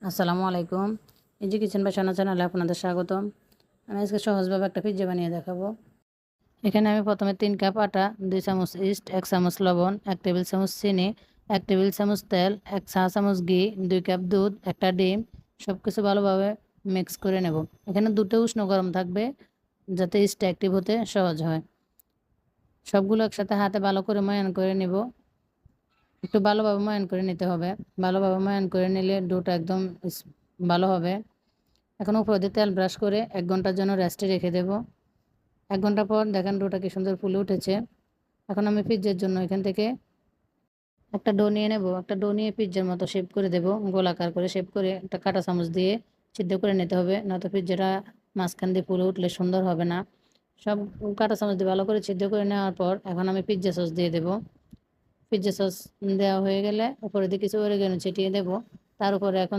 আসসালামু আলাইকুম। Easy kitchen by Shahana চ্যানেলে আপনাদের স্বাগতম। আমি আজকে সহজভাবে একটা পিজ্জা বানিয়ে দেখাবো। এখানে আমি প্রথমে 3 কাপ আটা, 2 চামচ ইস্ট, 1 চামচ লবণ, 1 টেবিল চামচ চিনি, 1 টেবিল চামচ তেল, 1 চা চামচ ঘি, 2 কাপ দুধ, একটা ডিম সব কিছু ভালোভাবে মিক্স করে নেব। এখানে দুধটা উষ্ণ গরম থাকবে যাতে ইস্টটা অ্যাক্টিভ হতে সহজ হয়। সবগুলো একসাথে হাতে ভালো করে ময়ান করে নেব। একটু ভালোভাবে ময়ান করে নিতে হবে। ভালোভাবে ময়ান করে নিলে ডোটা একদম ভালো হবে। এখন উপর দিয়ে তেল ব্রাশ করে 1 ঘন্টার জন্য রেস্টে রেখে দেব। 1 ঘন্টা পর দেখেন ডোটা কি সুন্দর ফুলে উঠেছে। এখন আমি পিজ্জার জন্য এখান থেকে একটা ডো নিয়ে নেব। একটা ডো নিয়ে পিজ্জার মতো শেপ করে দেব। গোলাকার করে শেপ করে একটা কাঁটা চামচ দিয়ে সিদ্ধ করে নিতে হবে, নয়তো পিজ্জাটা মাঝখান দিয়ে ফুলে উঠলে সুন্দর হবে না। সব কাঁটা চামচ দিয়ে ভালো করে সিদ্ধ করে নেওয়ার পর এখন আমি পিজ্জা সস দিয়ে দেব। পিজ্জা সস দেওয়া হয়ে গেলে উপরে দিয়ে কিছু অরিগ্যানো ছিটিয়ে দেব। তার উপরে এখন